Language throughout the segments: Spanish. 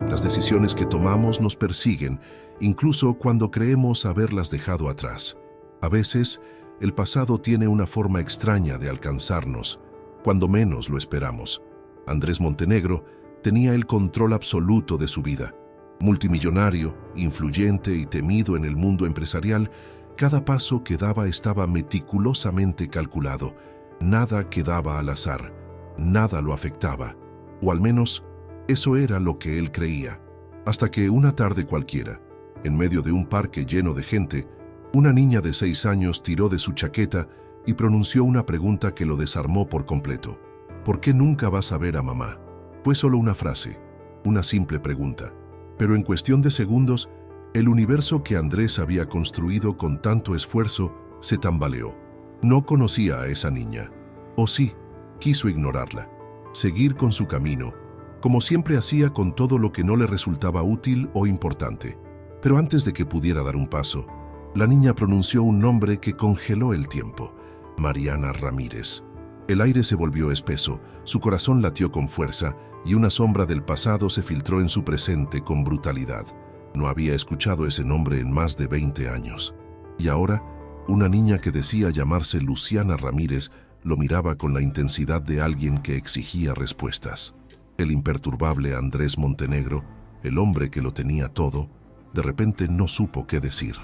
Las decisiones que tomamos nos persiguen, incluso cuando creemos haberlas dejado atrás. A veces, el pasado tiene una forma extraña de alcanzarnos, cuando menos lo esperamos. Andrés Montenegro tenía el control absoluto de su vida. Multimillonario, influyente y temido en el mundo empresarial, cada paso que daba estaba meticulosamente calculado. Nada quedaba al azar, nada lo afectaba, o al menos eso era lo que él creía. Hasta que una tarde cualquiera, en medio de un parque lleno de gente, una niña de 6 años tiró de su chaqueta y pronunció una pregunta que lo desarmó por completo. ¿Por qué nunca vas a ver a mamá? Fue solo una frase, una simple pregunta, pero en cuestión de segundos, el universo que Andrés había construido con tanto esfuerzo se tambaleó. No conocía a esa niña. O sí, quiso ignorarla, seguir con su camino, como siempre hacía con todo lo que no le resultaba útil o importante. Pero antes de que pudiera dar un paso, la niña pronunció un nombre que congeló el tiempo: Mariana Ramírez. El aire se volvió espeso, su corazón latió con fuerza y una sombra del pasado se filtró en su presente con brutalidad. No había escuchado ese nombre en más de 20 años. Y ahora, una niña que decía llamarse Luciana Ramírez lo miraba con la intensidad de alguien que exigía respuestas. El imperturbable Andrés Montenegro, el hombre que lo tenía todo, de repente no supo qué decir.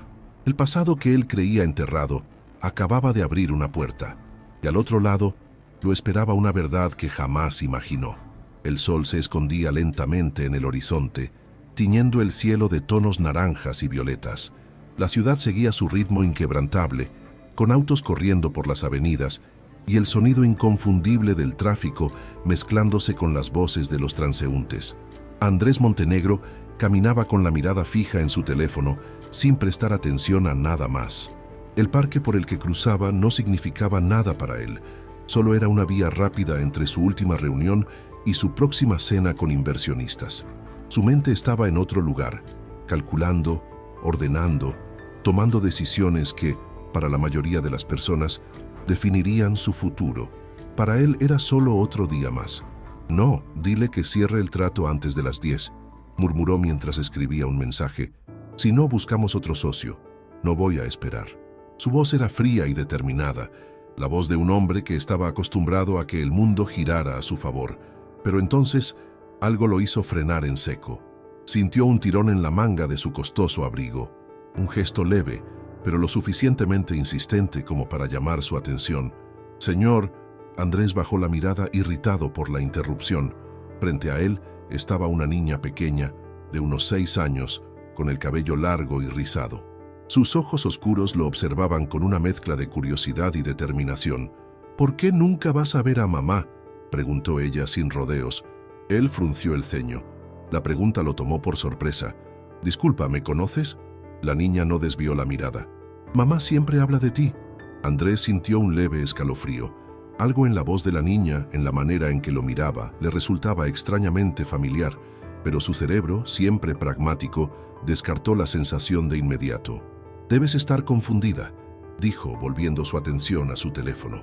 El pasado que él creía enterrado acababa de abrir una puerta, y al otro lado lo esperaba una verdad que jamás imaginó. El sol se escondía lentamente en el horizonte, tiñendo el cielo de tonos naranjas y violetas. La ciudad seguía su ritmo inquebrantable, con autos corriendo por las avenidas y el sonido inconfundible del tráfico mezclándose con las voces de los transeúntes. Andrés Montenegro caminaba con la mirada fija en su teléfono, sin prestar atención a nada más. El parque por el que cruzaba no significaba nada para él, solo era una vía rápida entre su última reunión y su próxima cena con inversionistas. Su mente estaba en otro lugar, calculando, ordenando, tomando decisiones que, para la mayoría de las personas, definirían su futuro. Para él era solo otro día más. No, dile que cierre el trato antes de las 10, murmuró mientras escribía un mensaje. Si no, buscamos otro socio. No voy a esperar. Su voz era fría y determinada, la voz de un hombre que estaba acostumbrado a que el mundo girara a su favor. Pero entonces, algo lo hizo frenar en seco. Sintió un tirón en la manga de su costoso abrigo, un gesto leve, pero lo suficientemente insistente como para llamar su atención. «Señor», Andrés bajó la mirada irritado por la interrupción. Frente a él estaba una niña pequeña, de unos 6 años, con el cabello largo y rizado. Sus ojos oscuros lo observaban con una mezcla de curiosidad y determinación. «¿Por qué nunca vas a ver a mamá?», preguntó ella sin rodeos. Él frunció el ceño. La pregunta lo tomó por sorpresa. «Disculpa, ¿me conoces?». La niña no desvió la mirada. «Mamá siempre habla de ti». Andrés sintió un leve escalofrío. Algo en la voz de la niña, en la manera en que lo miraba, le resultaba extrañamente familiar, pero su cerebro, siempre pragmático, descartó la sensación de inmediato. «Debes estar confundida», dijo, volviendo su atención a su teléfono.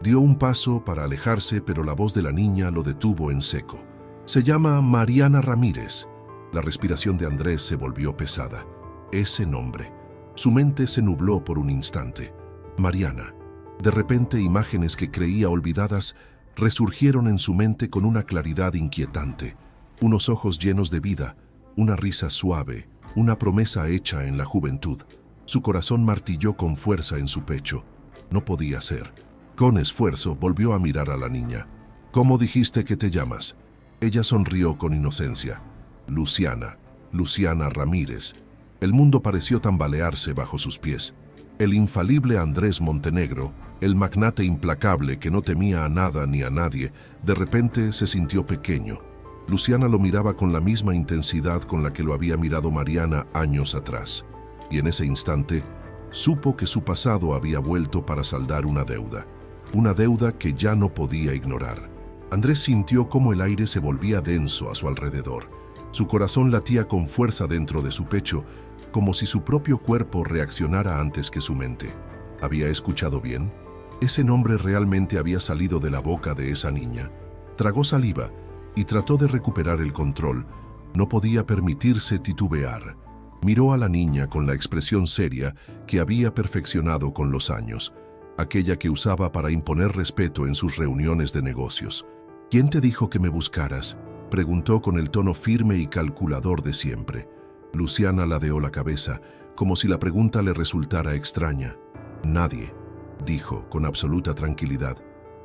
Dio un paso para alejarse, pero la voz de la niña lo detuvo en seco. «Se llama Mariana Ramírez». La respiración de Andrés se volvió pesada. Ese nombre. Su mente se nubló por un instante. Mariana. De repente, imágenes que creía olvidadas resurgieron en su mente con una claridad inquietante. Unos ojos llenos de vida, una risa suave, una promesa hecha en la juventud. Su corazón martilló con fuerza en su pecho. No podía ser. Con esfuerzo volvió a mirar a la niña. «¿Cómo dijiste que te llamas?». Ella sonrió con inocencia. «Luciana, Luciana Ramírez». El mundo pareció tambalearse bajo sus pies. El infalible Andrés Montenegro, el magnate implacable que no temía a nada ni a nadie, de repente se sintió pequeño. Luciana lo miraba con la misma intensidad con la que lo había mirado Mariana años atrás. Y en ese instante, supo que su pasado había vuelto para saldar una deuda que ya no podía ignorar. Andrés sintió cómo el aire se volvía denso a su alrededor. Su corazón latía con fuerza dentro de su pecho, como si su propio cuerpo reaccionara antes que su mente. ¿Había escuchado bien? ¿Ese nombre realmente había salido de la boca de esa niña? Tragó saliva y trató de recuperar el control, No podía permitirse titubear. Miró a la niña con la expresión seria que había perfeccionado con los años, aquella que usaba para imponer respeto en sus reuniones de negocios. «¿Quién te dijo que me buscaras?», preguntó con el tono firme y calculador de siempre. Luciana ladeó la cabeza, como si la pregunta le resultara extraña. «Nadie», dijo con absoluta tranquilidad.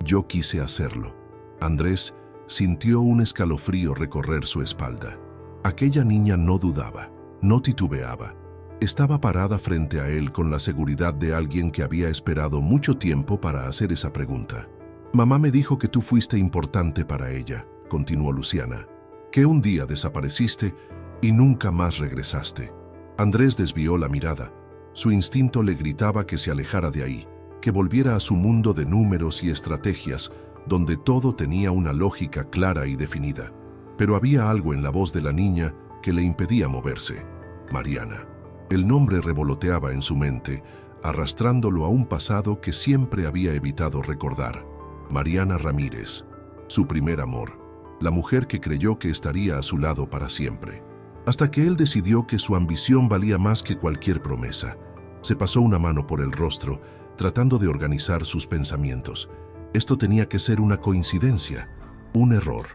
«Yo quise hacerlo». Andrés sintió un escalofrío recorrer su espalda. Aquella niña no dudaba, no titubeaba. Estaba parada frente a él con la seguridad de alguien que había esperado mucho tiempo para hacer esa pregunta. «Mamá me dijo que tú fuiste importante para ella», continuó Luciana, «que un día desapareciste y nunca más regresaste». Andrés desvió la mirada. Su instinto le gritaba que se alejara de ahí, que volviera a su mundo de números y estrategias, donde todo tenía una lógica clara y definida. Pero había algo en la voz de la niña que le impedía moverse. Mariana. El nombre revoloteaba en su mente, arrastrándolo a un pasado que siempre había evitado recordar. Mariana Ramírez, su primer amor, la mujer que creyó que estaría a su lado para siempre. Hasta que él decidió que su ambición valía más que cualquier promesa. Se pasó una mano por el rostro, tratando de organizar sus pensamientos. Esto tenía que ser una coincidencia, un error.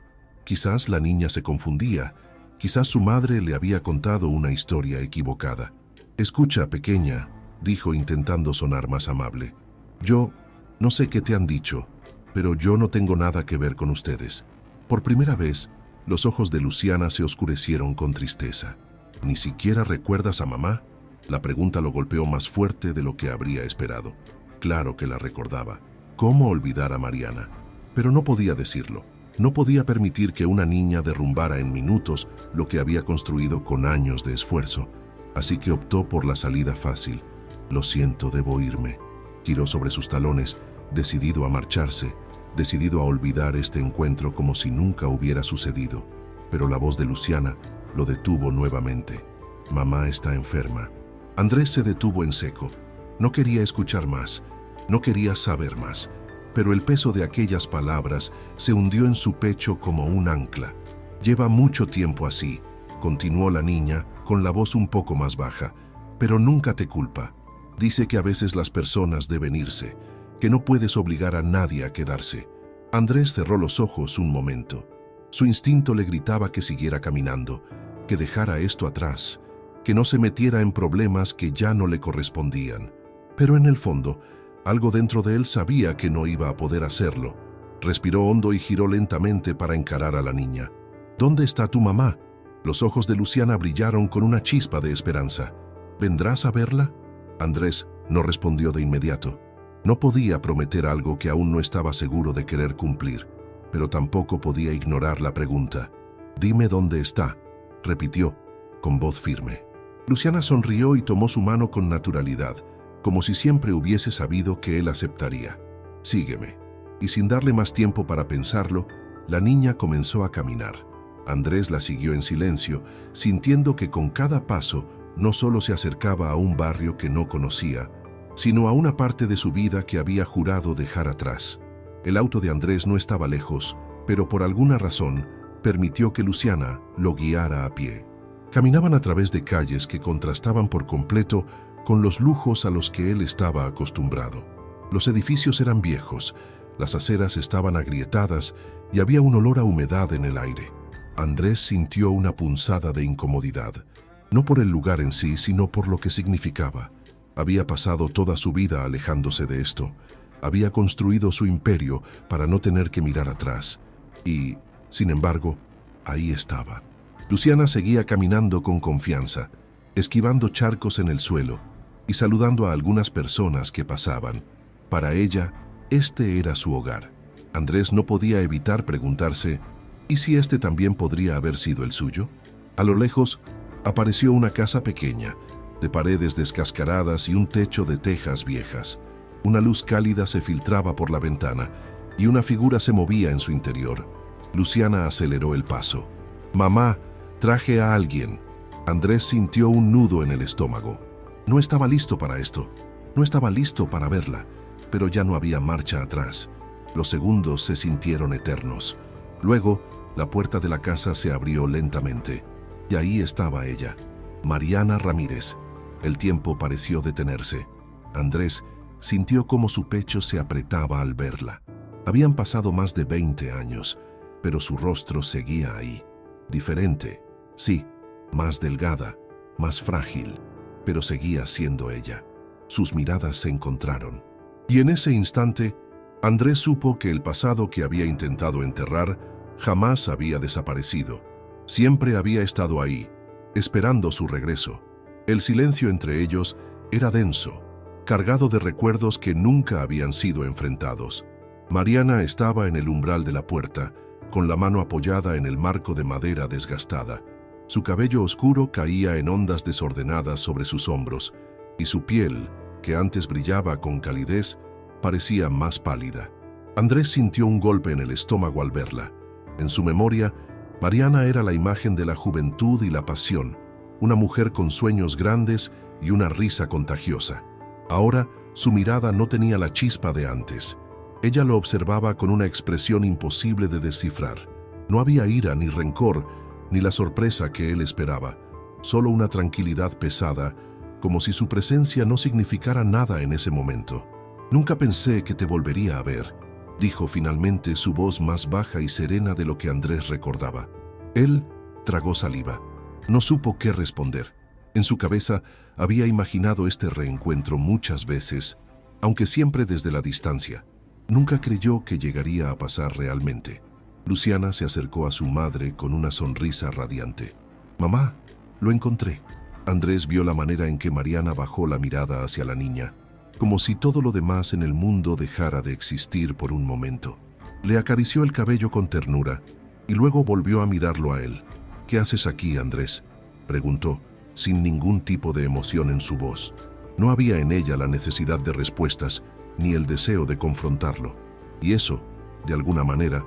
Quizás la niña se confundía, quizás su madre le había contado una historia equivocada. «Escucha, pequeña», dijo intentando sonar más amable. «Yo no sé qué te han dicho, pero yo no tengo nada que ver con ustedes». Por primera vez, los ojos de Luciana se oscurecieron con tristeza. «¿Ni siquiera recuerdas a mamá?». La pregunta lo golpeó más fuerte de lo que habría esperado. Claro que la recordaba. ¿Cómo olvidar a Mariana? Pero no podía decirlo. No podía permitir que una niña derrumbara en minutos lo que había construido con años de esfuerzo. Así que optó por la salida fácil. «Lo siento, debo irme». Giró sobre sus talones, decidido a marcharse, decidido a olvidar este encuentro como si nunca hubiera sucedido. Pero la voz de Luciana lo detuvo nuevamente. «Mamá está enferma». Andrés se detuvo en seco. No quería escuchar más, no quería saber más, pero el peso de aquellas palabras se hundió en su pecho como un ancla. «Lleva mucho tiempo así», continuó la niña con la voz un poco más baja, «pero nunca te culpa. Dice que a veces las personas deben irse, que no puedes obligar a nadie a quedarse». Andrés cerró los ojos un momento. Su instinto le gritaba que siguiera caminando, que dejara esto atrás, que no se metiera en problemas que ya no le correspondían. Pero en el fondo, algo dentro de él sabía que no iba a poder hacerlo. Respiró hondo y giró lentamente para encarar a la niña. «¿Dónde está tu mamá?». Los ojos de Luciana brillaron con una chispa de esperanza. «¿Vendrás a verla?». Andrés no respondió de inmediato. No podía prometer algo que aún no estaba seguro de querer cumplir, pero tampoco podía ignorar la pregunta. «Dime dónde está», repitió, con voz firme. Luciana sonrió y tomó su mano con naturalidad, como si siempre hubiese sabido que él aceptaría. «Sígueme». Y sin darle más tiempo para pensarlo, la niña comenzó a caminar. Andrés la siguió en silencio, sintiendo que con cada paso no solo se acercaba a un barrio que no conocía, sino a una parte de su vida que había jurado dejar atrás. El auto de Andrés no estaba lejos, pero por alguna razón permitió que Luciana lo guiara a pie. Caminaban a través de calles que contrastaban por completo con los lujos a los que él estaba acostumbrado. Los edificios eran viejos, las aceras estaban agrietadas y había un olor a humedad en el aire. Andrés sintió una punzada de incomodidad, no por el lugar en sí, sino por lo que significaba. Había pasado toda su vida alejándose de esto. Había construido su imperio para no tener que mirar atrás. Y, sin embargo, ahí estaba. Luciana seguía caminando con confianza, esquivando charcos en el suelo y saludando a algunas personas que pasaban. Para ella, este era su hogar. Andrés no podía evitar preguntarse, ¿y si este también podría haber sido el suyo? A lo lejos, apareció una casa pequeña, de paredes descascaradas y un techo de tejas viejas. Una luz cálida se filtraba por la ventana y una figura se movía en su interior. Luciana aceleró el paso. «Mamá, traje a alguien». Andrés sintió un nudo en el estómago. No estaba listo para esto. No estaba listo para verla, pero ya no había marcha atrás. Los segundos se sintieron eternos. Luego, la puerta de la casa se abrió lentamente. Y ahí estaba ella, Mariana Ramírez. El tiempo pareció detenerse. Andrés sintió cómo su pecho se apretaba al verla. Habían pasado más de 20 años, pero su rostro seguía ahí. Diferente, sí, más delgada, más frágil, pero seguía siendo ella. Sus miradas se encontraron. Y en ese instante, Andrés supo que el pasado que había intentado enterrar jamás había desaparecido. Siempre había estado ahí, esperando su regreso. El silencio entre ellos era denso, cargado de recuerdos que nunca habían sido enfrentados. Mariana estaba en el umbral de la puerta, con la mano apoyada en el marco de madera desgastada. Su cabello oscuro caía en ondas desordenadas sobre sus hombros, y su piel, que antes brillaba con calidez, parecía más pálida. Andrés sintió un golpe en el estómago al verla. En su memoria, Mariana era la imagen de la juventud y la pasión, una mujer con sueños grandes y una risa contagiosa. Ahora, su mirada no tenía la chispa de antes. Ella lo observaba con una expresión imposible de descifrar. No había ira ni rencor, ni la sorpresa que él esperaba, solo una tranquilidad pesada, como si su presencia no significara nada en ese momento. «Nunca pensé que te volvería a ver», dijo finalmente, su voz más baja y serena de lo que Andrés recordaba. Él tragó saliva. No supo qué responder. En su cabeza había imaginado este reencuentro muchas veces, aunque siempre desde la distancia. Nunca creyó que llegaría a pasar realmente. Luciana se acercó a su madre con una sonrisa radiante. «Mamá, lo encontré». Andrés vio la manera en que Mariana bajó la mirada hacia la niña, como si todo lo demás en el mundo dejara de existir por un momento. Le acarició el cabello con ternura y luego volvió a mirarlo a él. «¿Qué haces aquí, Andrés?», preguntó, sin ningún tipo de emoción en su voz. No había en ella la necesidad de respuestas, ni el deseo de confrontarlo. Y eso, de alguna manera,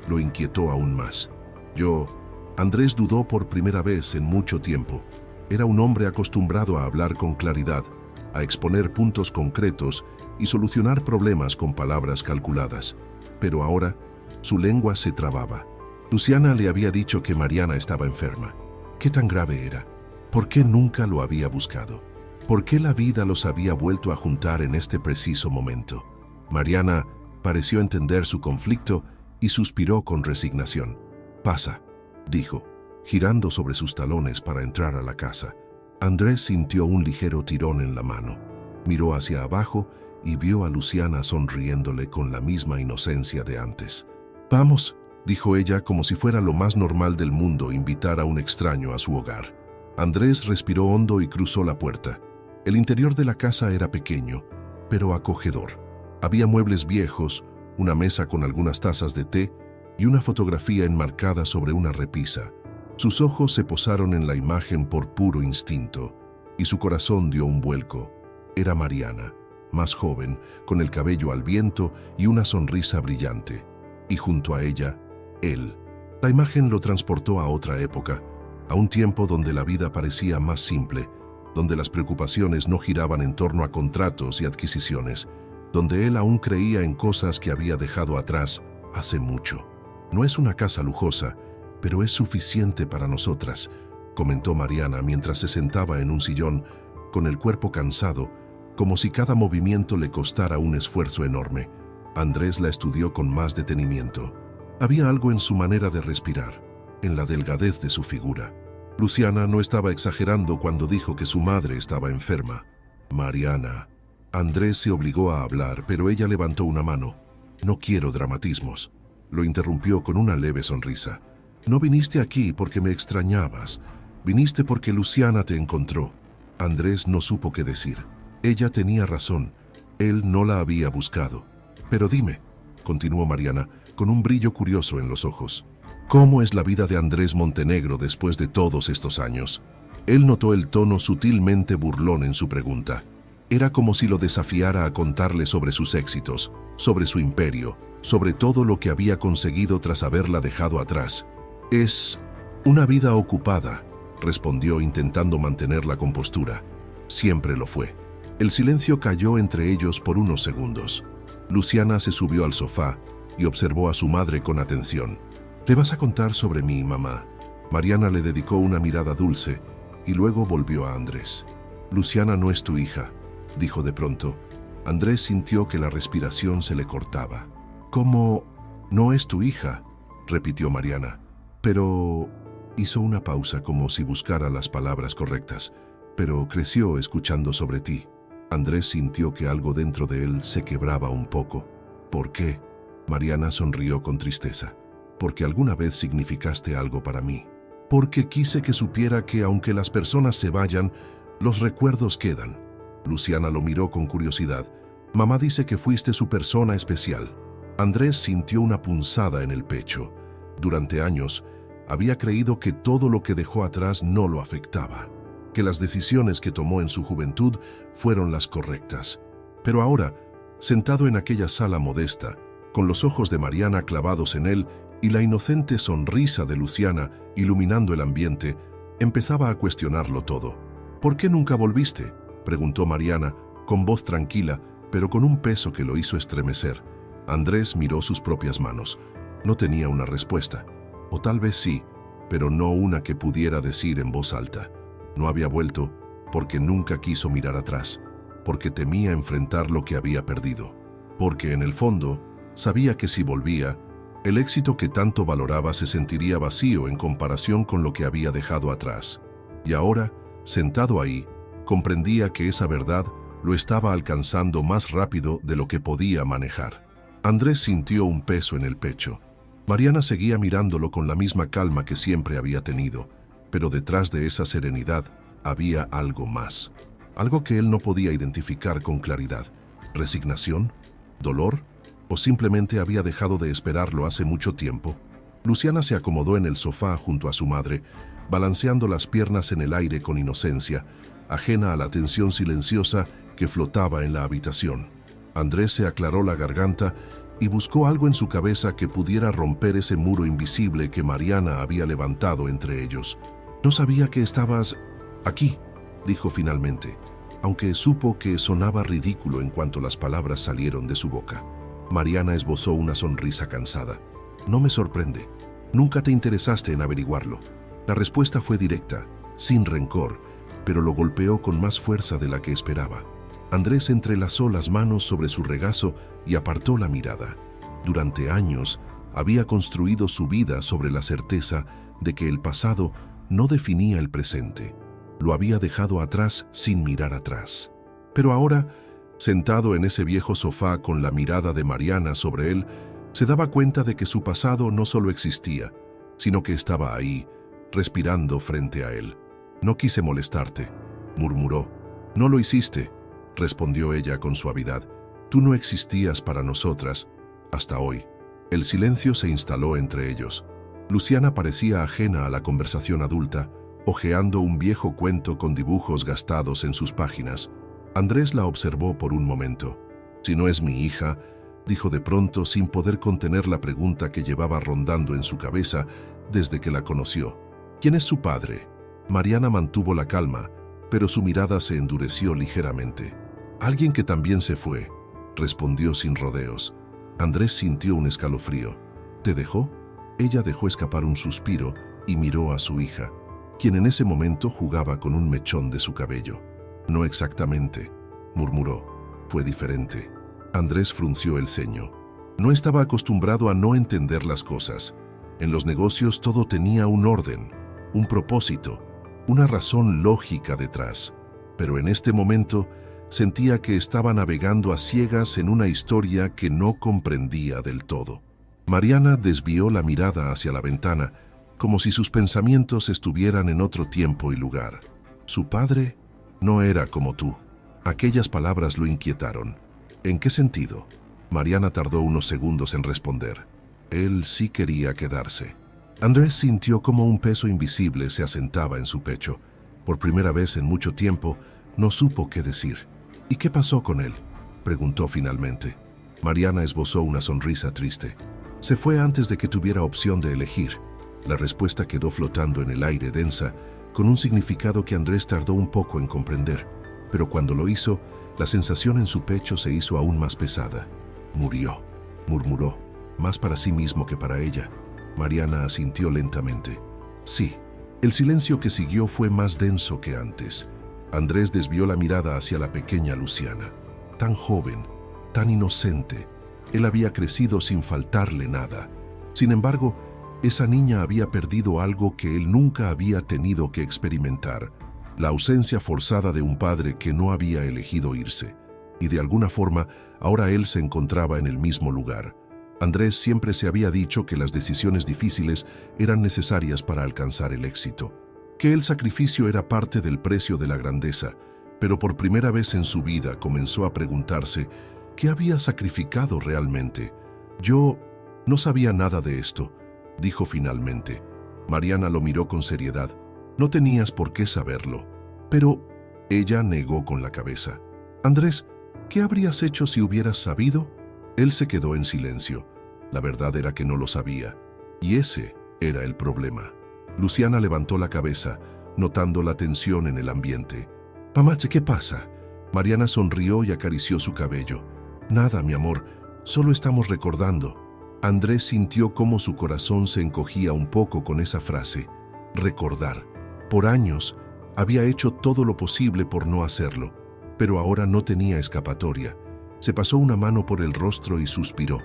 lo inquietó aún más. Andrés dudó por primera vez en mucho tiempo. Era un hombre acostumbrado a hablar con claridad, a exponer puntos concretos y solucionar problemas con palabras calculadas. Pero ahora, su lengua se trababa. Luciana le había dicho que Mariana estaba enferma. ¿Qué tan grave era? ¿Por qué nunca lo había buscado? ¿Por qué la vida los había vuelto a juntar en este preciso momento? Mariana pareció entender su conflicto y suspiró con resignación. «Pasa», dijo, girando sobre sus talones para entrar a la casa. Andrés sintió un ligero tirón en la mano. Miró hacia abajo y vio a Luciana sonriéndole con la misma inocencia de antes. «Vamos», dijo ella como si fuera lo más normal del mundo invitar a un extraño a su hogar. Andrés respiró hondo y cruzó la puerta. El interior de la casa era pequeño, pero acogedor. Había muebles viejos, una mesa con algunas tazas de té y una fotografía enmarcada sobre una repisa. Sus ojos se posaron en la imagen por puro instinto, y su corazón dio un vuelco. Era Mariana, más joven, con el cabello al viento y una sonrisa brillante. Y junto a ella, él. La imagen lo transportó a otra época, a un tiempo donde la vida parecía más simple, donde las preocupaciones no giraban en torno a contratos y adquisiciones, donde él aún creía en cosas que había dejado atrás hace mucho. «No es una casa lujosa, pero es suficiente para nosotras», comentó Mariana mientras se sentaba en un sillón, con el cuerpo cansado, como si cada movimiento le costara un esfuerzo enorme. Andrés la estudió con más detenimiento. Había algo en su manera de respirar, en la delgadez de su figura. Luciana no estaba exagerando cuando dijo que su madre estaba enferma. «Mariana». Andrés se obligó a hablar, pero ella levantó una mano. «No quiero dramatismos», lo interrumpió con una leve sonrisa. «No viniste aquí porque me extrañabas. Viniste porque Luciana te encontró». Andrés no supo qué decir. Ella tenía razón. Él no la había buscado. «Pero dime», continuó Mariana, con un brillo curioso en los ojos, «¿cómo es la vida de Andrés Montenegro después de todos estos años?». Él notó el tono sutilmente burlón en su pregunta. Era como si lo desafiara a contarle sobre sus éxitos, sobre su imperio, sobre todo lo que había conseguido tras haberla dejado atrás. «Es una vida ocupada», respondió intentando mantener la compostura. Siempre lo fue. El silencio cayó entre ellos por unos segundos. Luciana se subió al sofá y observó a su madre con atención. «¿Le vas a contar sobre mí, mamá?», Mariana le dedicó una mirada dulce y luego volvió a Andrés. «Luciana no es tu hija», dijo de pronto. Andrés sintió que la respiración se le cortaba. «¿Cómo no es tu hija?», repitió Mariana. «Pero…», hizo una pausa como si buscara las palabras correctas. «Pero creció escuchando sobre ti». Andrés sintió que algo dentro de él se quebraba un poco. «¿Por qué?». Mariana sonrió con tristeza. «Porque alguna vez significaste algo para mí. Porque quise que supiera que aunque las personas se vayan, los recuerdos quedan». Luciana lo miró con curiosidad. «Mamá dice que fuiste su persona especial». Andrés sintió una punzada en el pecho. Durante años, había creído que todo lo que dejó atrás no lo afectaba, que las decisiones que tomó en su juventud fueron las correctas. Pero ahora, sentado en aquella sala modesta, con los ojos de Mariana clavados en él y la inocente sonrisa de Luciana iluminando el ambiente, empezaba a cuestionarlo todo. «¿Por qué nunca volviste?», preguntó Mariana, con voz tranquila, pero con un peso que lo hizo estremecer. Andrés miró sus propias manos. No tenía una respuesta. O tal vez sí, pero no una que pudiera decir en voz alta. No había vuelto porque nunca quiso mirar atrás, porque temía enfrentar lo que había perdido, porque en el fondo sabía que si volvía, el éxito que tanto valoraba se sentiría vacío en comparación con lo que había dejado atrás. Y ahora, sentado ahí, comprendía que esa verdad lo estaba alcanzando más rápido de lo que podía manejar. Andrés sintió un peso en el pecho. Mariana seguía mirándolo con la misma calma que siempre había tenido, pero detrás de esa serenidad había algo más. Algo que él no podía identificar con claridad. ¿Resignación? ¿Dolor? ¿O simplemente había dejado de esperarlo hace mucho tiempo? Luciana se acomodó en el sofá junto a su madre, balanceando las piernas en el aire con inocencia, ajena a la tensión silenciosa que flotaba en la habitación. Andrés se aclaró la garganta y buscó algo en su cabeza que pudiera romper ese muro invisible que Mariana había levantado entre ellos. «No sabía que estabas aquí», dijo finalmente, aunque supo que sonaba ridículo en cuanto las palabras salieron de su boca. Mariana esbozó una sonrisa cansada. «No me sorprende. Nunca te interesaste en averiguarlo». La respuesta fue directa, sin rencor, pero lo golpeó con más fuerza de la que esperaba. Andrés entrelazó las manos sobre su regazo y apartó la mirada. Durante años, había construido su vida sobre la certeza de que el pasado no definía el presente. Lo había dejado atrás sin mirar atrás. Pero ahora, sentado en ese viejo sofá con la mirada de Mariana sobre él, se daba cuenta de que su pasado no solo existía, sino que estaba ahí, respirando frente a él. «No quise molestarte», murmuró. «No lo hiciste», respondió ella con suavidad. «Tú no existías para nosotras, hasta hoy». El silencio se instaló entre ellos. Luciana parecía ajena a la conversación adulta, hojeando un viejo cuento con dibujos gastados en sus páginas. Andrés la observó por un momento. «Si no es mi hija», dijo de pronto sin poder contener la pregunta que llevaba rondando en su cabeza desde que la conoció. «¿Quién es su padre?». Mariana mantuvo la calma, pero su mirada se endureció ligeramente. «Alguien que también se fue», respondió sin rodeos. Andrés sintió un escalofrío. «¿Te dejó?». Ella dejó escapar un suspiro y miró a su hija, quien en ese momento jugaba con un mechón de su cabello. «No exactamente», murmuró. «Fue diferente». Andrés frunció el ceño. No estaba acostumbrado a no entender las cosas. En los negocios todo tenía un orden, un propósito, una razón lógica detrás. Pero en este momento sentía que estaba navegando a ciegas en una historia que no comprendía del todo. Mariana desvió la mirada hacia la ventana, como si sus pensamientos estuvieran en otro tiempo y lugar. Su padre no era como tú. Aquellas palabras lo inquietaron. ¿En qué sentido? Mariana tardó unos segundos en responder. Él sí quería quedarse. Andrés sintió como un peso invisible se asentaba en su pecho. Por primera vez en mucho tiempo, no supo qué decir. ¿Y qué pasó con él?, preguntó finalmente. Mariana esbozó una sonrisa triste. Se fue antes de que tuviera opción de elegir. La respuesta quedó flotando en el aire densa, con un significado que Andrés tardó un poco en comprender. Pero cuando lo hizo, la sensación en su pecho se hizo aún más pesada. Murió, murmuró, más para sí mismo que para ella. Mariana asintió lentamente. Sí, El silencio que siguió fue más denso que antes. Andrés desvió la mirada hacia la pequeña Luciana. Tan joven, tan inocente. Él había crecido sin faltarle nada. Sin embargo, esa niña había perdido algo que él nunca había tenido que experimentar: la ausencia forzada de un padre que no había elegido irse. Y de alguna forma, ahora él se encontraba en el mismo lugar. Andrés siempre se había dicho que las decisiones difíciles eran necesarias para alcanzar el éxito, que el sacrificio era parte del precio de la grandeza, pero por primera vez en su vida comenzó a preguntarse qué había sacrificado realmente. «Yo no sabía nada de esto», dijo finalmente. Mariana lo miró con seriedad. «No tenías por qué saberlo». «Pero…» Ella negó con la cabeza. «Andrés, ¿qué habrías hecho si hubieras sabido?». Él se quedó en silencio. La verdad era que no lo sabía, y ese era el problema. Luciana levantó la cabeza, notando la tensión en el ambiente. «Mamá, ¿qué pasa?». Mariana sonrió y acarició su cabello. «Nada, mi amor, solo estamos recordando». Andrés sintió cómo su corazón se encogía un poco con esa frase. Recordar. Por años había hecho todo lo posible por no hacerlo, pero ahora no tenía escapatoria. Se pasó una mano por el rostro y suspiró.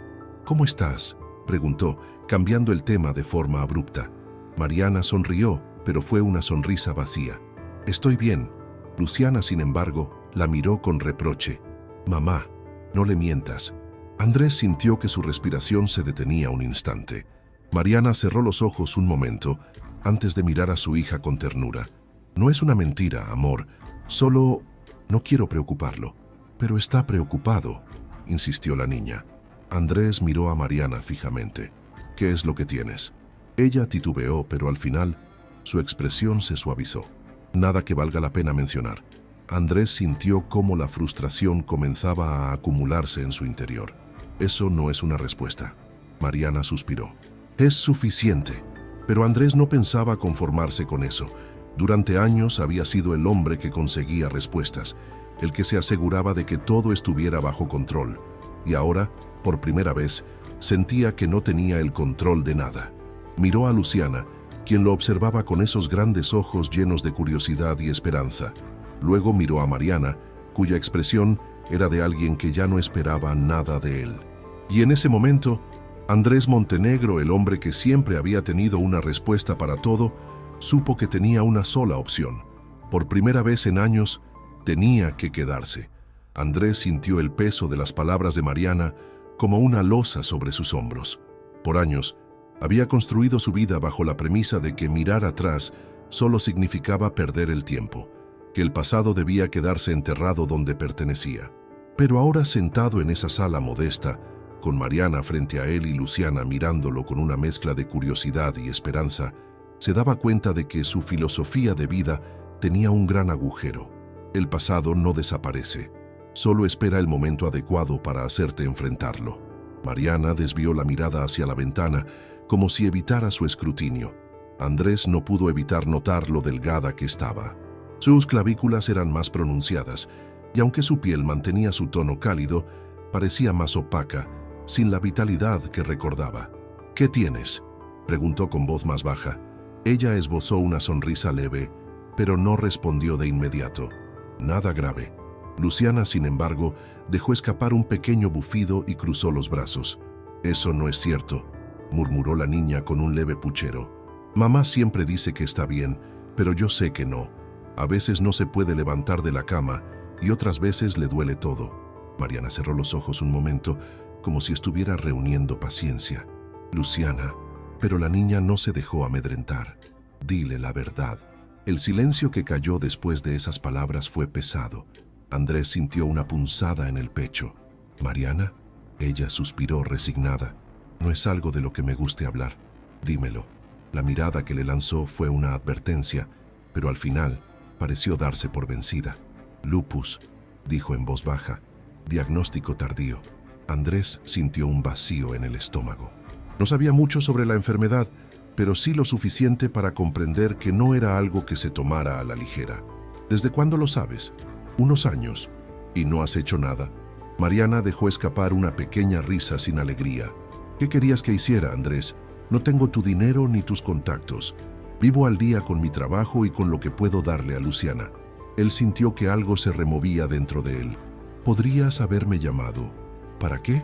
«¿Cómo estás?», preguntó, cambiando el tema de forma abrupta. Mariana sonrió, pero fue una sonrisa vacía. «Estoy bien». Luciana, sin embargo, la miró con reproche. «Mamá, no le mientas». Andrés sintió que su respiración se detenía un instante. Mariana cerró los ojos un momento antes de mirar a su hija con ternura. «No es una mentira, amor. Solo no quiero preocuparlo». «Pero está preocupado», insistió la niña. Andrés miró a Mariana fijamente. «¿Qué es lo que tienes?». Ella titubeó, pero al final su expresión se suavizó. «Nada que valga la pena mencionar». Andrés sintió cómo la frustración comenzaba a acumularse en su interior. «Eso no es una respuesta». Mariana suspiró. «Es suficiente». Pero Andrés no pensaba conformarse con eso. Durante años había sido el hombre que conseguía respuestas, el que se aseguraba de que todo estuviera bajo control. Y ahora, por primera vez, sentía que no tenía el control de nada. Miró a Luciana, quien lo observaba con esos grandes ojos llenos de curiosidad y esperanza. Luego miró a Mariana, cuya expresión era de alguien que ya no esperaba nada de él. Y en ese momento, Andrés Montenegro, el hombre que siempre había tenido una respuesta para todo, supo que tenía una sola opción. Por primera vez en años, tenía que quedarse. Andrés sintió el peso de las palabras de Mariana como una losa sobre sus hombros. Por años, había construido su vida bajo la premisa de que mirar atrás solo significaba perder el tiempo, que el pasado debía quedarse enterrado donde pertenecía. Pero ahora, sentado en esa sala modesta, con Mariana frente a él y Luciana mirándolo con una mezcla de curiosidad y esperanza, se daba cuenta de que su filosofía de vida tenía un gran agujero. El pasado no desaparece, solo espera el momento adecuado para hacerte enfrentarlo. Mariana desvió la mirada hacia la ventana, como si evitara su escrutinio. Andrés no pudo evitar notar lo delgada que estaba. Sus clavículas eran más pronunciadas, y aunque su piel mantenía su tono cálido, parecía más opaca, sin la vitalidad que recordaba. «¿Qué tienes?», preguntó con voz más baja. Ella esbozó una sonrisa leve, pero no respondió de inmediato. «Nada grave». Luciana, sin embargo, dejó escapar un pequeño bufido y cruzó los brazos. «Eso no es cierto», murmuró la niña con un leve puchero. «Mamá siempre dice que está bien, pero yo sé que no. A veces no se puede levantar de la cama y otras veces le duele todo». Mariana cerró los ojos un momento, como si estuviera reuniendo paciencia. «Luciana». Pero la niña no se dejó amedrentar. «Dile la verdad». El silencio que cayó después de esas palabras fue pesado. Andrés sintió una punzada en el pecho. «¿Mariana?». Ella suspiró resignada. «No es algo de lo que me guste hablar. Dímelo». La mirada que le lanzó fue una advertencia, pero al final pareció darse por vencida. «Lupus», dijo en voz baja. «Diagnóstico tardío». Andrés sintió un vacío en el estómago. No sabía mucho sobre la enfermedad, pero sí lo suficiente para comprender que no era algo que se tomara a la ligera. «¿Desde cuándo lo sabes?». «Unos años». «¿Y no has hecho nada?». Mariana dejó escapar una pequeña risa sin alegría. «¿Qué querías que hiciera, Andrés? No tengo tu dinero ni tus contactos». Vivo al día con mi trabajo y con lo que puedo darle a Luciana. Él sintió que algo se removía dentro de él. ¿Podrías haberme llamado? ¿Para qué?,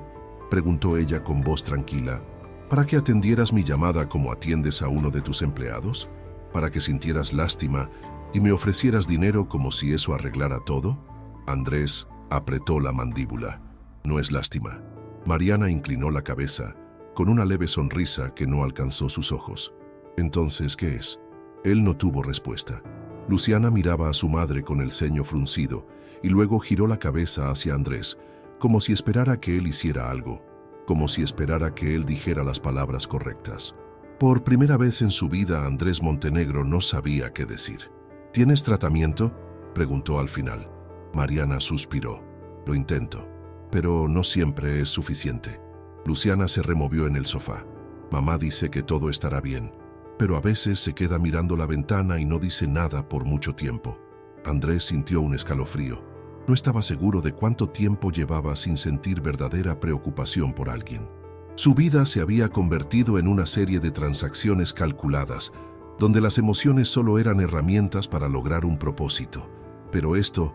preguntó ella con voz tranquila. ¿Para que atendieras mi llamada como atiendes a uno de tus empleados? ¿Para que sintieras lástima y me ofrecieras dinero como si eso arreglara todo? Andrés apretó la mandíbula. No es lástima. Mariana inclinó la cabeza, con una leve sonrisa que no alcanzó sus ojos. Entonces, ¿qué es? Él no tuvo respuesta. Luciana miraba a su madre con el ceño fruncido y luego giró la cabeza hacia Andrés, como si esperara que él hiciera algo, como si esperara que él dijera las palabras correctas. Por primera vez en su vida, Andrés Montenegro no sabía qué decir. ¿Tienes tratamiento?, preguntó al final. Mariana suspiró. Lo intento, pero no siempre es suficiente. Luciana se removió en el sofá. Mamá dice que todo estará bien, pero a veces se queda mirando la ventana y no dice nada por mucho tiempo. Andrés sintió un escalofrío. No estaba seguro de cuánto tiempo llevaba sin sentir verdadera preocupación por alguien. Su vida se había convertido en una serie de transacciones calculadas, donde las emociones solo eran herramientas para lograr un propósito. Pero esto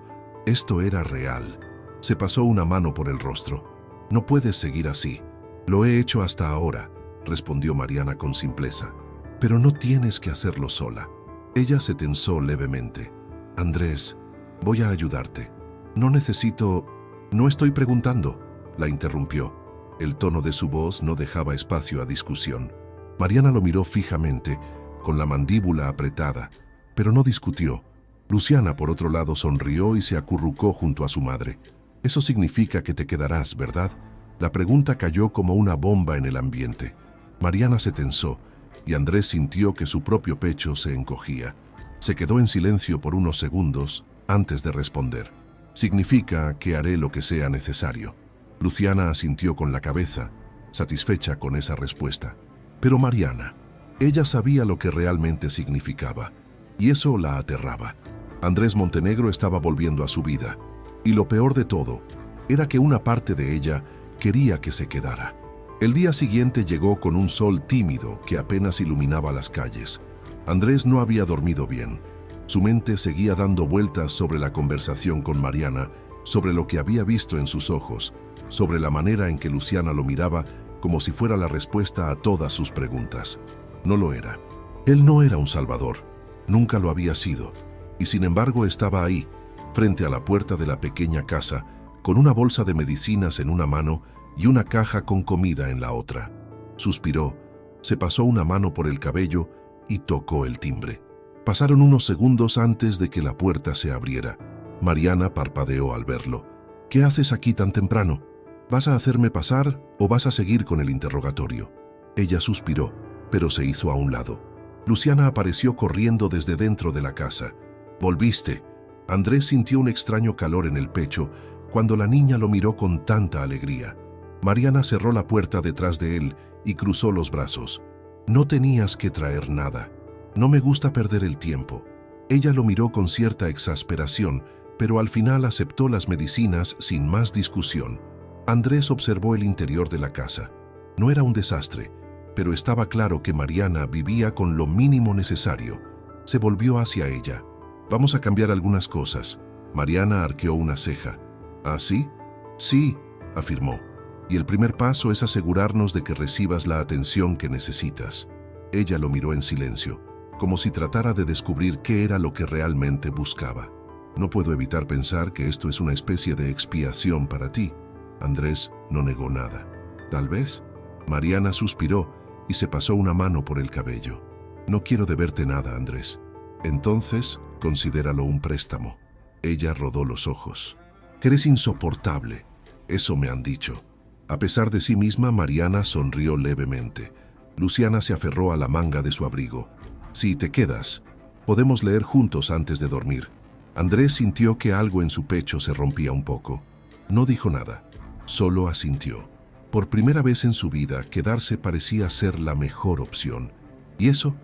era real. Se pasó una mano por el rostro. No puedes seguir así. Lo he hecho hasta ahora, respondió Mariana con simpleza. Pero no tienes que hacerlo sola. Ella se tensó levemente. Andrés, voy a ayudarte. No estoy preguntando, la interrumpió. El tono de su voz no dejaba espacio a discusión. Mariana lo miró fijamente, con la mandíbula apretada, pero no discutió. Luciana, por otro lado, sonrió y se acurrucó junto a su madre. Eso significa que te quedarás, ¿verdad? La pregunta cayó como una bomba en el ambiente. Mariana se tensó y Andrés sintió que su propio pecho se encogía. Se quedó en silencio por unos segundos antes de responder. Significa que haré lo que sea necesario. Luciana asintió con la cabeza, satisfecha con esa respuesta. Pero Mariana, ella sabía lo que realmente significaba, y eso la aterraba. Andrés Montenegro estaba volviendo a su vida, y lo peor de todo era que una parte de ella quería que se quedara. El día siguiente llegó con un sol tímido que apenas iluminaba las calles. Andrés no había dormido bien. Su mente seguía dando vueltas sobre la conversación con Mariana, sobre lo que había visto en sus ojos, sobre la manera en que Luciana lo miraba como si fuera la respuesta a todas sus preguntas. No lo era. Él no era un salvador, nunca lo había sido, y sin embargo estaba ahí, frente a la puerta de la pequeña casa, con una bolsa de medicinas en una mano y una caja con comida en la otra. Suspiró, se pasó una mano por el cabello y tocó el timbre. Pasaron unos segundos antes de que la puerta se abriera. Mariana parpadeó al verlo. ¿Qué haces aquí tan temprano? ¿Vas a hacerme pasar o vas a seguir con el interrogatorio? Ella suspiró, pero se hizo a un lado. Luciana apareció corriendo desde dentro de la casa. «¿Volviste?» Andrés sintió un extraño calor en el pecho cuando la niña lo miró con tanta alegría. Mariana cerró la puerta detrás de él y cruzó los brazos. «No tenías que traer nada. No me gusta perder el tiempo». Ella lo miró con cierta exasperación, pero al final aceptó las medicinas sin más discusión. Andrés observó el interior de la casa. No era un desastre, pero estaba claro que Mariana vivía con lo mínimo necesario. Se volvió hacia ella. «Vamos a cambiar algunas cosas». Mariana arqueó una ceja. «¿Ah, sí?» «Sí», afirmó. «Y el primer paso es asegurarnos de que recibas la atención que necesitas». Ella lo miró en silencio, como si tratara de descubrir qué era lo que realmente buscaba. «No puedo evitar pensar que esto es una especie de expiación para ti». Andrés no negó nada. «Tal vez». Mariana suspiró y se pasó una mano por el cabello. «No quiero deberte nada, Andrés». «Entonces, considéralo un préstamo». Ella rodó los ojos. «Eres insoportable». «Eso me han dicho». A pesar de sí misma, Mariana sonrió levemente. Luciana se aferró a la manga de su abrigo. «Si te quedas, podemos leer juntos antes de dormir». Andrés sintió que algo en su pecho se rompía un poco. No dijo nada, solo asintió. Por primera vez en su vida, quedarse parecía ser la mejor opción, y eso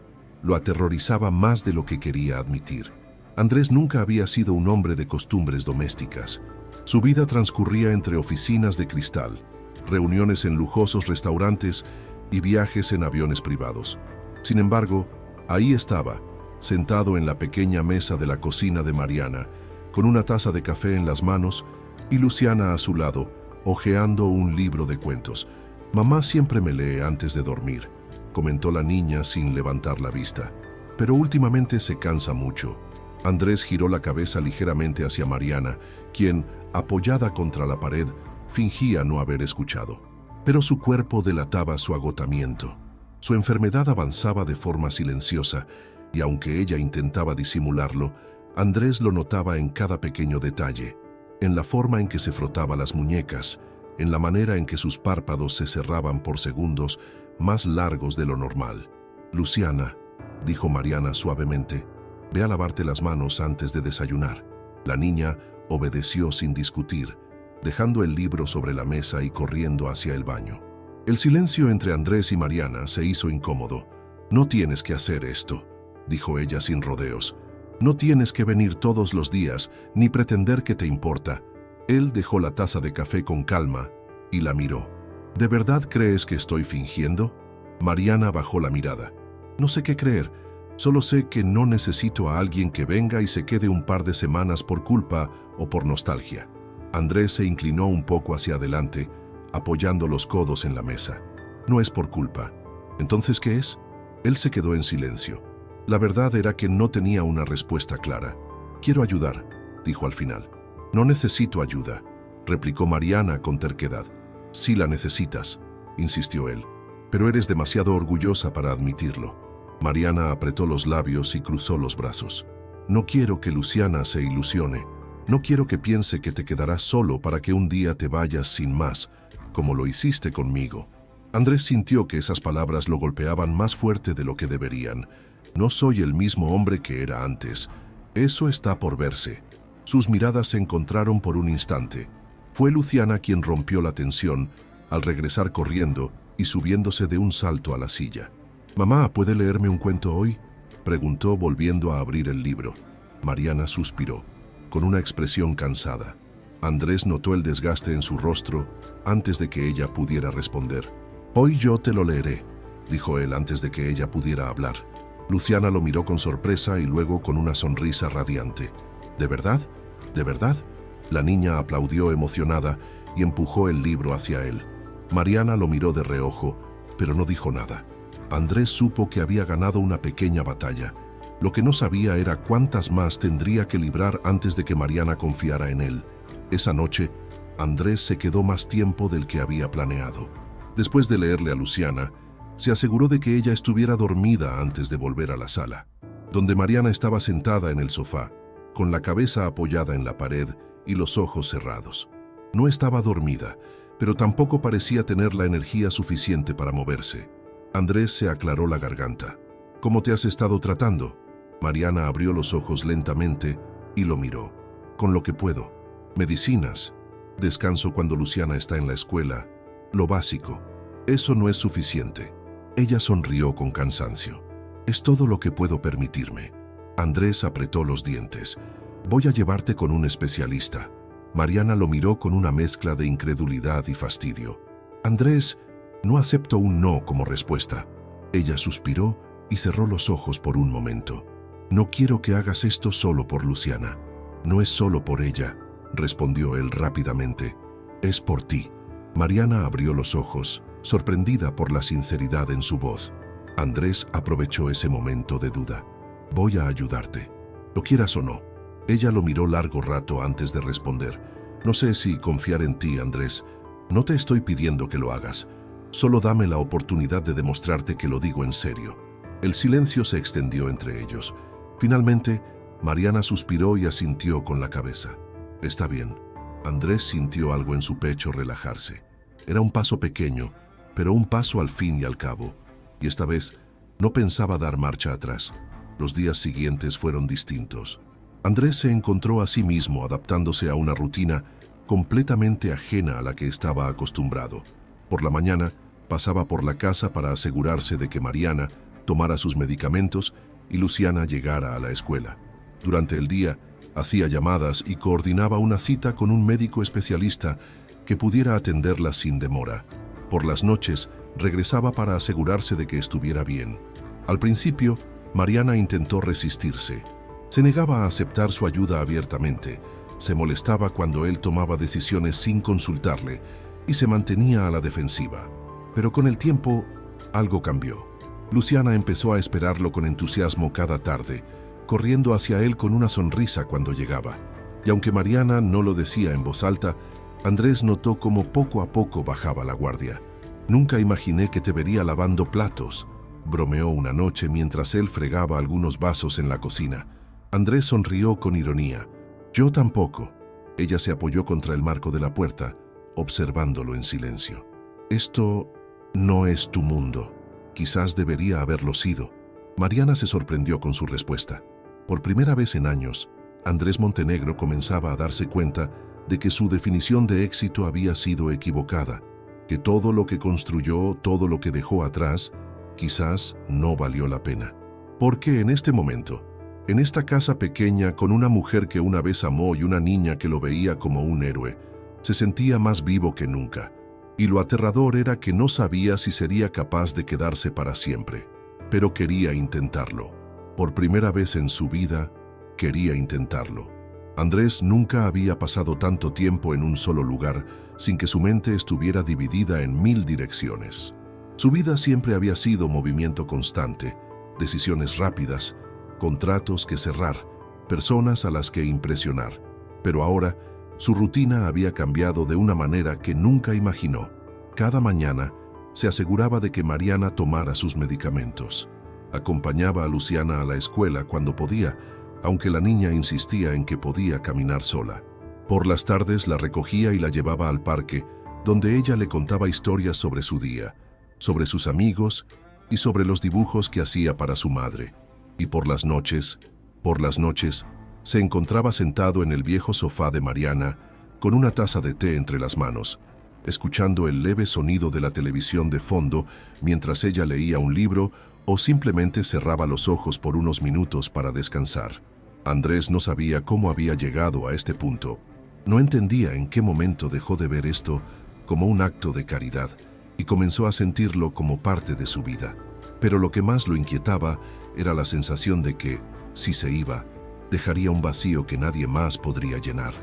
lo aterrorizaba más de lo que quería admitir. Andrés nunca había sido un hombre de costumbres domésticas. Su vida transcurría entre oficinas de cristal, reuniones en lujosos restaurantes y viajes en aviones privados. Sin embargo, Ahí estaba, sentado en la pequeña mesa de la cocina de Mariana, con una taza de café en las manos y Luciana a su lado, hojeando un libro de cuentos. «Mamá siempre me lee antes de dormir», comentó la niña sin levantar la vista. «Pero últimamente se cansa mucho». Andrés giró la cabeza ligeramente hacia Mariana, quien, apoyada contra la pared, fingía no haber escuchado. Pero su cuerpo delataba su agotamiento. Su enfermedad avanzaba de forma silenciosa, y aunque ella intentaba disimularlo, Andrés lo notaba en cada pequeño detalle, en la forma en que se frotaba las muñecas, en la manera en que sus párpados se cerraban por segundos más largos de lo normal. «Luciana», dijo Mariana suavemente, «ve a lavarte las manos antes de desayunar». La niña obedeció sin discutir, dejando el libro sobre la mesa y corriendo hacia el baño. El silencio entre Andrés y Mariana se hizo incómodo. «No tienes que hacer esto», dijo ella sin rodeos. «No tienes que venir todos los días, ni pretender que te importa». Él dejó la taza de café con calma y la miró. «¿De verdad crees que estoy fingiendo?» Mariana bajó la mirada. «No sé qué creer, solo sé que no necesito a alguien que venga y se quede un par de semanas por culpa o por nostalgia». Andrés se inclinó un poco hacia adelante, apoyando los codos en la mesa. «No es por culpa». «¿Entonces qué es?» Él se quedó en silencio. La verdad era que no tenía una respuesta clara. «Quiero ayudar», dijo al final. «No necesito ayuda», replicó Mariana con terquedad. «Sí la necesitas», insistió él, «pero eres demasiado orgullosa para admitirlo». Mariana apretó los labios y cruzó los brazos. «No quiero que Luciana se ilusione. No quiero que piense que te quedarás solo para que un día te vayas sin más, como lo hiciste conmigo». Andrés sintió que esas palabras lo golpeaban más fuerte de lo que deberían. «No soy el mismo hombre que era antes. Eso está por verse». Sus miradas se encontraron por un instante. Fue Luciana quien rompió la tensión al regresar corriendo y subiéndose de un salto a la silla. «Mamá, ¿puede leerme un cuento hoy?», preguntó volviendo a abrir el libro. Mariana suspiró, con una expresión cansada. Andrés notó el desgaste en su rostro antes de que ella pudiera responder. «Hoy yo te lo leeré», dijo él antes de que ella pudiera hablar. Luciana lo miró con sorpresa y luego con una sonrisa radiante. «¿De verdad? ¿De verdad?». La niña aplaudió emocionada y empujó el libro hacia él. Mariana lo miró de reojo, pero no dijo nada. Andrés supo que había ganado una pequeña batalla. Lo que no sabía era cuántas más tendría que librar antes de que Mariana confiara en él. Esa noche, Andrés se quedó más tiempo del que había planeado. Después de leerle a Luciana, se aseguró de que ella estuviera dormida antes de volver a la sala, donde Mariana estaba sentada en el sofá, con la cabeza apoyada en la pared y los ojos cerrados. No estaba dormida, pero tampoco parecía tener la energía suficiente para moverse. Andrés se aclaró la garganta. «¿Cómo te has estado tratando?». Mariana abrió los ojos lentamente y lo miró. «Con lo que puedo. Medicinas. Descanso cuando Luciana está en la escuela. Lo básico. Eso no es suficiente». Ella sonrió con cansancio. «Es todo lo que puedo permitirme». Andrés apretó los dientes. «Voy a llevarte con un especialista». Mariana lo miró con una mezcla de incredulidad y fastidio. «Andrés, no acepto un no como respuesta». Ella suspiró y cerró los ojos por un momento. «No quiero que hagas esto solo por Luciana». «No es solo por ella», respondió él rápidamente. «Es por ti». Mariana abrió los ojos, sorprendida por la sinceridad en su voz. Andrés aprovechó ese momento de duda. «Voy a ayudarte, lo quieras o no». Ella lo miró largo rato antes de responder. «No sé si confiar en ti, Andrés. No te estoy pidiendo que lo hagas. Solo dame la oportunidad de demostrarte que lo digo en serio». El silencio se extendió entre ellos. Finalmente, Mariana suspiró y asintió con la cabeza. «Está bien». Andrés sintió algo en su pecho relajarse. Era un paso pequeño, pero un paso al fin y al cabo. Y esta vez no pensaba dar marcha atrás. Los días siguientes fueron distintos. Andrés se encontró a sí mismo adaptándose a una rutina completamente ajena a la que estaba acostumbrado. Por la mañana, pasaba por la casa para asegurarse de que Mariana tomara sus medicamentos y Luciana llegara a la escuela. Durante el día, hacía llamadas y coordinaba una cita con un médico especialista que pudiera atenderla sin demora. Por las noches, regresaba para asegurarse de que estuviera bien. Al principio, Mariana intentó resistirse. Se negaba a aceptar su ayuda abiertamente, se molestaba cuando él tomaba decisiones sin consultarle y se mantenía a la defensiva. Pero con el tiempo, algo cambió. Luciana empezó a esperarlo con entusiasmo cada tarde, corriendo hacia él con una sonrisa cuando llegaba. Y aunque Mariana no lo decía en voz alta, Andrés notó cómo poco a poco bajaba la guardia. «Nunca imaginé que te vería lavando platos», bromeó una noche mientras él fregaba algunos vasos en la cocina. Andrés sonrió con ironía. «Yo tampoco». Ella se apoyó contra el marco de la puerta, observándolo en silencio. «Esto no es tu mundo. Quizás debería haberlo sido». Mariana se sorprendió con su respuesta. Por primera vez en años, Andrés Montenegro comenzaba a darse cuenta de que su definición de éxito había sido equivocada, que todo lo que construyó, todo lo que dejó atrás, quizás no valió la pena. Porque en este momento, en esta casa pequeña con una mujer que una vez amó y una niña que lo veía como un héroe, se sentía más vivo que nunca. Y lo aterrador era que no sabía si sería capaz de quedarse para siempre. Pero quería intentarlo. Por primera vez en su vida, quería intentarlo. Andrés nunca había pasado tanto tiempo en un solo lugar sin que su mente estuviera dividida en 1000 direcciones. Su vida siempre había sido movimiento constante, decisiones rápidas, contratos que cerrar, personas a las que impresionar. Pero ahora, su rutina había cambiado de una manera que nunca imaginó. Cada mañana, se aseguraba de que Mariana tomara sus medicamentos. Acompañaba a Luciana a la escuela cuando podía, aunque la niña insistía en que podía caminar sola. Por las tardes la recogía y la llevaba al parque, donde ella le contaba historias sobre su día, sobre sus amigos y sobre los dibujos que hacía para su madre. Y por las noches, se encontraba sentado en el viejo sofá de Mariana, con una taza de té entre las manos, escuchando el leve sonido de la televisión de fondo mientras ella leía un libro o simplemente cerraba los ojos por unos minutos para descansar. Andrés no sabía cómo había llegado a este punto. No entendía en qué momento dejó de ver esto como un acto de caridad y comenzó a sentirlo como parte de su vida. Pero lo que más lo inquietaba era la sensación de que, si se iba, dejaría un vacío que nadie más podría llenar.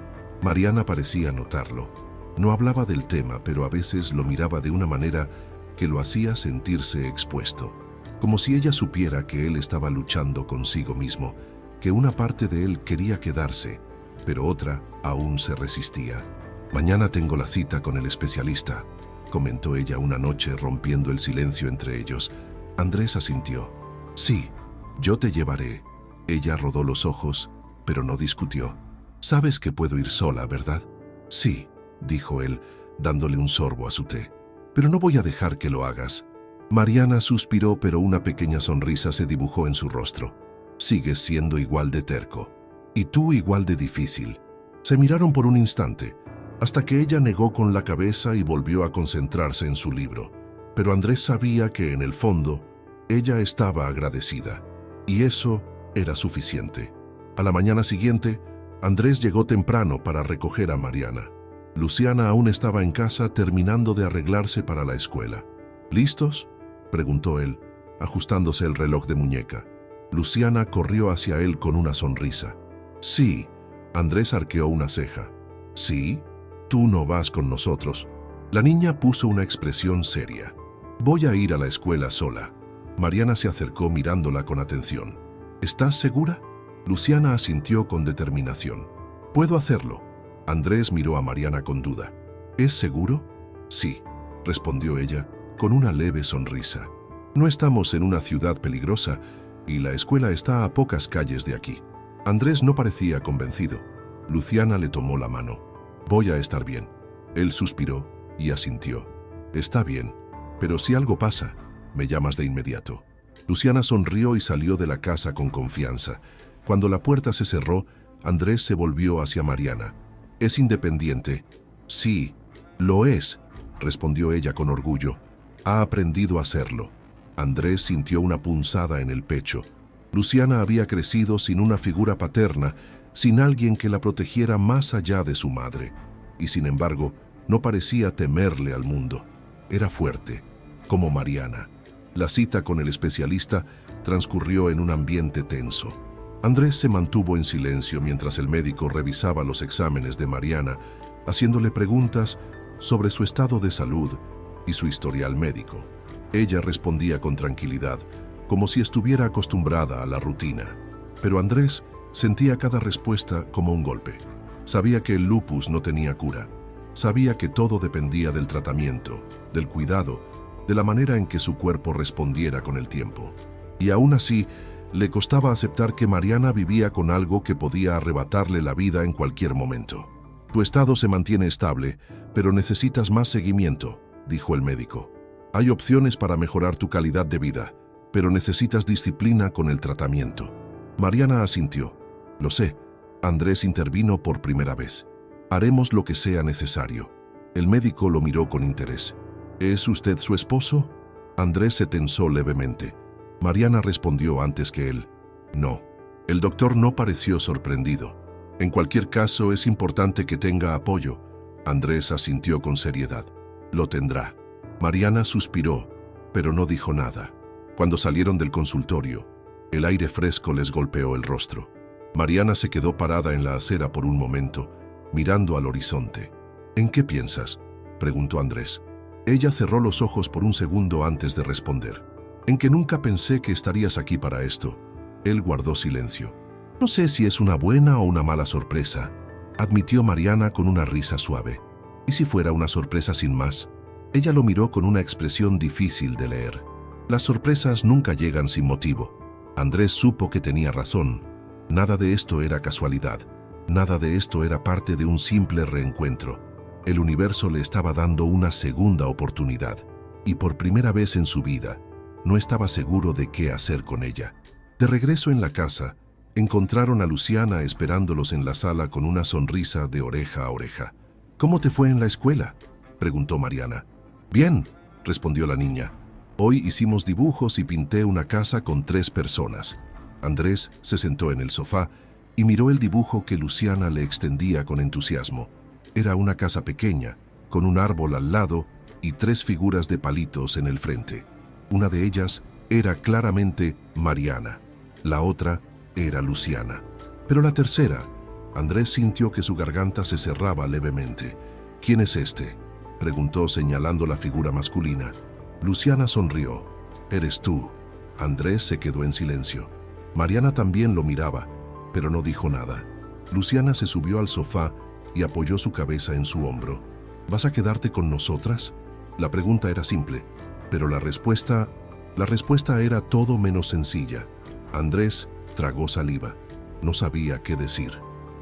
Mariana parecía notarlo. No hablaba del tema, pero a veces lo miraba de una manera que lo hacía sentirse expuesto, como si ella supiera que él estaba luchando consigo mismo, que una parte de él quería quedarse, pero otra aún se resistía. «Mañana tengo la cita con el especialista», comentó ella una noche rompiendo el silencio entre ellos. Andrés asintió. «Sí, yo te llevaré». Ella rodó los ojos, pero no discutió. «Sabes que puedo ir sola, ¿verdad?» «Sí», dijo él, dándole un sorbo a su té. «Pero no voy a dejar que lo hagas». Mariana suspiró, pero una pequeña sonrisa se dibujó en su rostro. «Sigues siendo igual de terco. Y tú igual de difícil». Se miraron por un instante, hasta que ella negó con la cabeza y volvió a concentrarse en su libro. Pero Andrés sabía que en el fondo, ella estaba agradecida. Y eso era suficiente. A la mañana siguiente, Andrés llegó temprano para recoger a Mariana. Luciana aún estaba en casa terminando de arreglarse para la escuela. ¿Listos?, preguntó él, ajustándose el reloj de muñeca. Luciana corrió hacia él con una sonrisa. «Sí». Andrés arqueó una ceja. «¿Sí? Tú no vas con nosotros». La niña puso una expresión seria. «Voy a ir a la escuela sola». Mariana se acercó mirándola con atención. «¿Estás segura?». Luciana asintió con determinación. «Puedo hacerlo». Andrés miró a Mariana con duda. «¿Es seguro?». «Sí», respondió ella, con una leve sonrisa. «No estamos en una ciudad peligrosa y la escuela está a pocas calles de aquí». Andrés no parecía convencido. Luciana le tomó la mano. «Voy a estar bien». Él suspiró y asintió. «Está bien, pero si algo pasa, me llamas de inmediato». Luciana sonrió y salió de la casa con confianza. Cuando la puerta se cerró, Andrés se volvió hacia Mariana. «¿Es independiente?». «Sí, lo es», respondió ella con orgullo. «Ha aprendido a hacerlo». Andrés sintió una punzada en el pecho. Luciana había crecido sin una figura paterna, sin alguien que la protegiera más allá de su madre. Y sin embargo, no parecía temerle al mundo. Era fuerte, como Mariana. La cita con el especialista transcurrió en un ambiente tenso. Andrés se mantuvo en silencio mientras el médico revisaba los exámenes de Mariana, haciéndole preguntas sobre su estado de salud y su historial médico. Ella respondía con tranquilidad, como si estuviera acostumbrada a la rutina. Pero Andrés sentía cada respuesta como un golpe. Sabía que el lupus no tenía cura. Sabía que todo dependía del tratamiento, del cuidado, de la manera en que su cuerpo respondiera con el tiempo. Y aún así, le costaba aceptar que Mariana vivía con algo que podía arrebatarle la vida en cualquier momento. Tu estado se mantiene estable, pero necesitas más seguimiento, dijo el médico. Hay opciones para mejorar tu calidad de vida, pero necesitas disciplina con el tratamiento. Mariana asintió. Lo sé. Andrés intervino por primera vez. Haremos lo que sea necesario. El médico lo miró con interés. ¿Es usted su esposo? Andrés se tensó levemente. Mariana respondió antes que él. No. El doctor no pareció sorprendido. En cualquier caso, es importante que tenga apoyo. Andrés asintió con seriedad. Lo tendrá. Mariana suspiró, pero no dijo nada. Cuando salieron del consultorio, el aire fresco les golpeó el rostro. Mariana se quedó parada en la acera por un momento, mirando al horizonte. ¿En qué piensas?, preguntó Andrés. Ella cerró los ojos por un segundo antes de responder. En que nunca pensé que estarías aquí para esto. Él guardó silencio. No sé si es una buena o una mala sorpresa, admitió Mariana con una risa suave. ¿Y si fuera una sorpresa sin más? Ella lo miró con una expresión difícil de leer. Las sorpresas nunca llegan sin motivo. Andrés supo que tenía razón. Nada de esto era casualidad. Nada de esto era parte de un simple reencuentro. El universo le estaba dando una segunda oportunidad. Y por primera vez en su vida, no estaba seguro de qué hacer con ella. De regreso en la casa, encontraron a Luciana esperándolos en la sala con una sonrisa de oreja a oreja. ¿Cómo te fue en la escuela?, preguntó Mariana. Bien, respondió la niña. Hoy hicimos dibujos y pinté una casa con 3 personas. Andrés se sentó en el sofá y miró el dibujo que Luciana le extendía con entusiasmo. Era una casa pequeña, con un árbol al lado y 3 figuras de palitos en el frente. Una de ellas era claramente Mariana. La otra era Luciana. Pero la tercera, Andrés sintió que su garganta se cerraba levemente. ¿Quién es este?, preguntó señalando la figura masculina. Luciana sonrió. Eres tú. Andrés se quedó en silencio. Mariana también lo miraba, pero no dijo nada. Luciana se subió al sofá y apoyó su cabeza en su hombro. ¿Vas a quedarte con nosotras? La pregunta era simple, pero la respuesta era todo menos sencilla. Andrés tragó saliva. No sabía qué decir.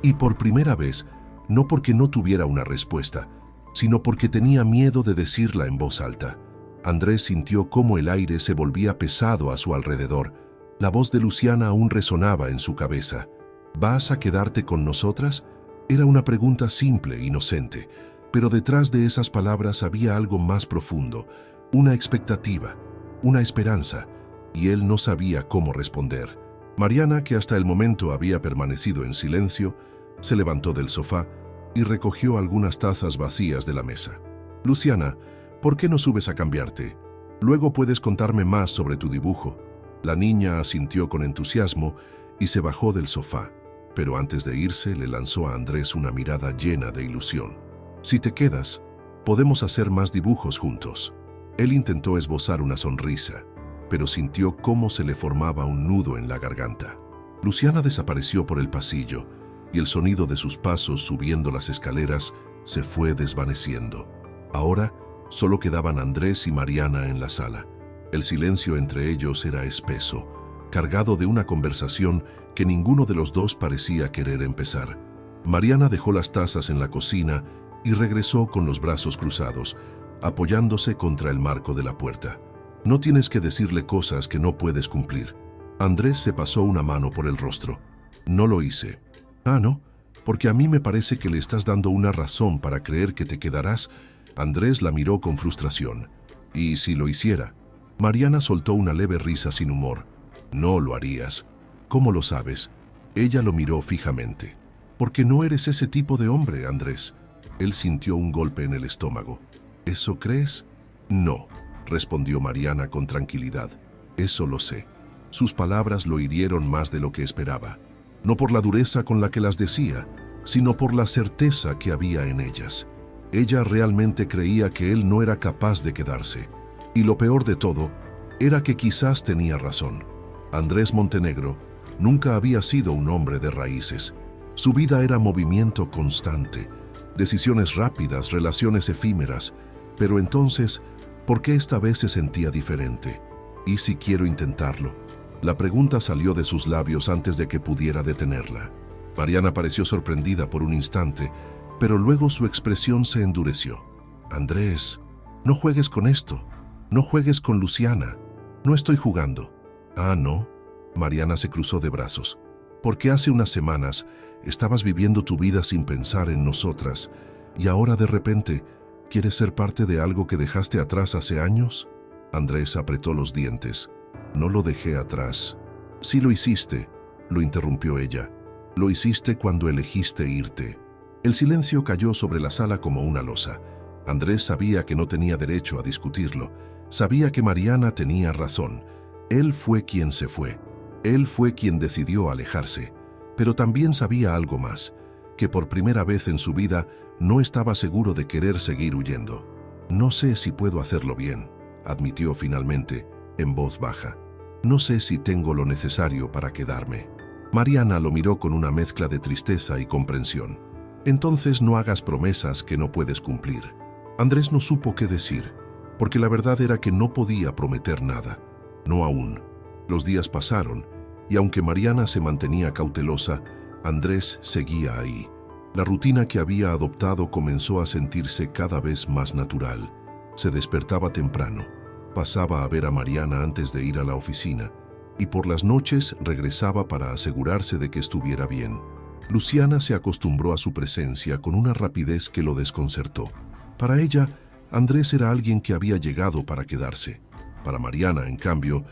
Y por primera vez, no porque no tuviera una respuesta, sino porque tenía miedo de decirla en voz alta. Andrés sintió cómo el aire se volvía pesado a su alrededor. La voz de Luciana aún resonaba en su cabeza. ¿Vas a quedarte con nosotras? Era una pregunta simple, inocente, pero detrás de esas palabras había algo más profundo, una expectativa, una esperanza, y él no sabía cómo responder. Mariana, que hasta el momento había permanecido en silencio, se levantó del sofá y recogió algunas tazas vacías de la mesa. Luciana, ¿por qué no subes a cambiarte? Luego puedes contarme más sobre tu dibujo. La niña asintió con entusiasmo y se bajó del sofá, pero antes de irse le lanzó a Andrés una mirada llena de ilusión. Si te quedas, podemos hacer más dibujos juntos. Él intentó esbozar una sonrisa, pero sintió cómo se le formaba un nudo en la garganta. Luciana desapareció por el pasillo y el sonido de sus pasos subiendo las escaleras se fue desvaneciendo. Ahora solo quedaban Andrés y Mariana en la sala. El silencio entre ellos era espeso, cargado de una conversación que ninguno de los dos parecía querer empezar. Mariana dejó las tazas en la cocina y regresó con los brazos cruzados, apoyándose contra el marco de la puerta. No tienes que decirle cosas que no puedes cumplir. Andrés se pasó una mano por el rostro. No lo hice. Ah, ¿no? Porque a mí me parece que le estás dando una razón para creer que te quedarás. Andrés la miró con frustración. ¿Y si lo hiciera? Mariana soltó una leve risa sin humor. No lo harías. ¿Cómo lo sabes? Ella lo miró fijamente. Porque no eres ese tipo de hombre, Andrés. Él sintió un golpe en el estómago. ¿Eso crees? No, respondió Mariana con tranquilidad. Eso lo sé. Sus palabras lo hirieron más de lo que esperaba, no por la dureza con la que las decía, sino por la certeza que había en ellas. Ella realmente creía que él no era capaz de quedarse. Y lo peor de todo era que quizás tenía razón. Andrés Montenegro nunca había sido un hombre de raíces. Su vida era movimiento constante, decisiones rápidas, relaciones efímeras. Pero entonces, ¿por qué esta vez se sentía diferente? ¿Y si quiero intentarlo? La pregunta salió de sus labios antes de que pudiera detenerla. Mariana pareció sorprendida por un instante, pero luego su expresión se endureció. Andrés, no juegues con esto. No juegues con Luciana. No estoy jugando. Ah, ¿no? Mariana se cruzó de brazos. Porque hace unas semanas estabas viviendo tu vida sin pensar en nosotras, y ahora de repente, ¿quieres ser parte de algo que dejaste atrás hace años? Andrés apretó los dientes. No lo dejé atrás. Sí lo hiciste, lo interrumpió ella. Lo hiciste cuando elegiste irte. El silencio cayó sobre la sala como una losa. Andrés sabía que no tenía derecho a discutirlo. Sabía que Mariana tenía razón. Él fue quien se fue. Él fue quien decidió alejarse. Pero también sabía algo más, que por primera vez en su vida no estaba seguro de querer seguir huyendo. No sé si puedo hacerlo bien, admitió finalmente, en voz baja. No sé si tengo lo necesario para quedarme. Mariana lo miró con una mezcla de tristeza y comprensión. Entonces no hagas promesas que no puedes cumplir. Andrés no supo qué decir, porque la verdad era que no podía prometer nada. No aún. Los días pasaron, y aunque Mariana se mantenía cautelosa, Andrés seguía ahí. La rutina que había adoptado comenzó a sentirse cada vez más natural. Se despertaba temprano, pasaba a ver a Mariana antes de ir a la oficina, y por las noches regresaba para asegurarse de que estuviera bien. Luciana se acostumbró a su presencia con una rapidez que lo desconcertó. Para ella, Andrés era alguien que había llegado para quedarse. Para Mariana, en cambio,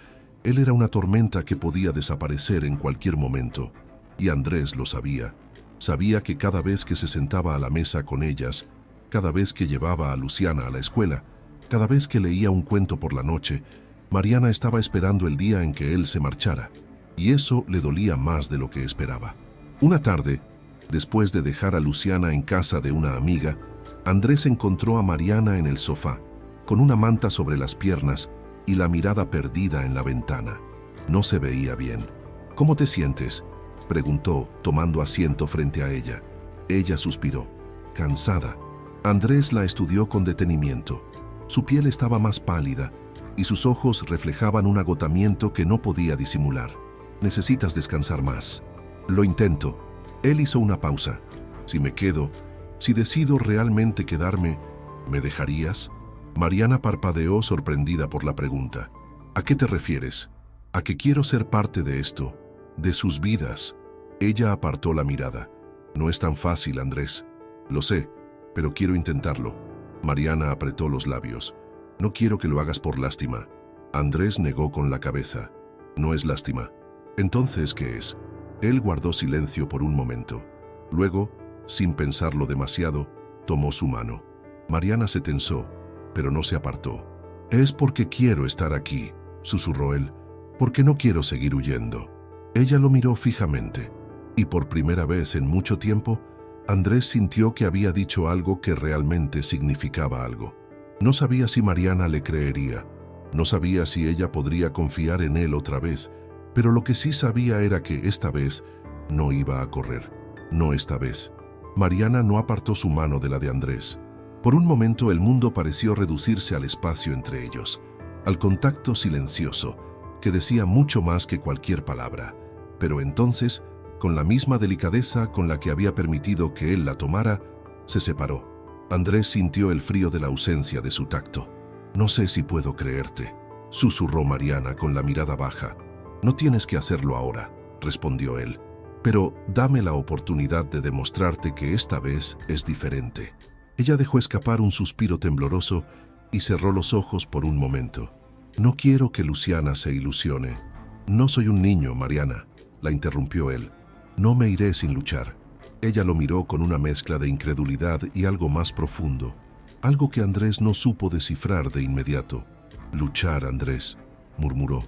él era una tormenta que podía desaparecer en cualquier momento. Y Andrés lo sabía. Sabía que cada vez que se sentaba a la mesa con ellas, cada vez que llevaba a Luciana a la escuela, cada vez que leía un cuento por la noche, Mariana estaba esperando el día en que él se marchara. Y eso le dolía más de lo que esperaba. Una tarde, después de dejar a Luciana en casa de una amiga, Andrés encontró a Mariana en el sofá, con una manta sobre las piernas y la mirada perdida en la ventana. No se veía bien. ¿Cómo te sientes?, preguntó, tomando asiento frente a ella. Ella suspiró, cansada. Andrés la estudió con detenimiento. Su piel estaba más pálida y sus ojos reflejaban un agotamiento que no podía disimular. Necesitas descansar más. Lo intento. Él hizo una pausa. Si me quedo, si decido realmente quedarme, ¿me dejarías? Mariana parpadeó sorprendida por la pregunta. ¿A qué te refieres? ¿A que quiero ser parte de esto? ¿De sus vidas? Ella apartó la mirada. No es tan fácil, Andrés. Lo sé, pero quiero intentarlo. Mariana apretó los labios. No quiero que lo hagas por lástima. Andrés negó con la cabeza. No es lástima. Entonces, ¿qué es? Él guardó silencio por un momento. Luego, sin pensarlo demasiado, tomó su mano. Mariana se tensó, pero no se apartó. Es porque quiero estar aquí, susurró él, porque no quiero seguir huyendo. Ella lo miró fijamente, y por primera vez en mucho tiempo, Andrés sintió que había dicho algo que realmente significaba algo. No sabía si Mariana le creería, no sabía si ella podría confiar en él otra vez, pero lo que sí sabía era que esta vez no iba a correr. No esta vez. Mariana no apartó su mano de la de Andrés. Por un momento el mundo pareció reducirse al espacio entre ellos, al contacto silencioso, que decía mucho más que cualquier palabra. Pero entonces, con la misma delicadeza con la que había permitido que él la tomara, se separó. Andrés sintió el frío de la ausencia de su tacto. No sé si puedo creerte, susurró Mariana con la mirada baja. No tienes que hacerlo ahora, respondió él. Pero dame la oportunidad de demostrarte que esta vez es diferente. Ella dejó escapar un suspiro tembloroso y cerró los ojos por un momento. No quiero que Luciana se ilusione. No soy un niño, Mariana, la interrumpió él. No me iré sin luchar. Ella lo miró con una mezcla de incredulidad y algo más profundo, algo que Andrés no supo descifrar de inmediato. Luchar, Andrés, murmuró.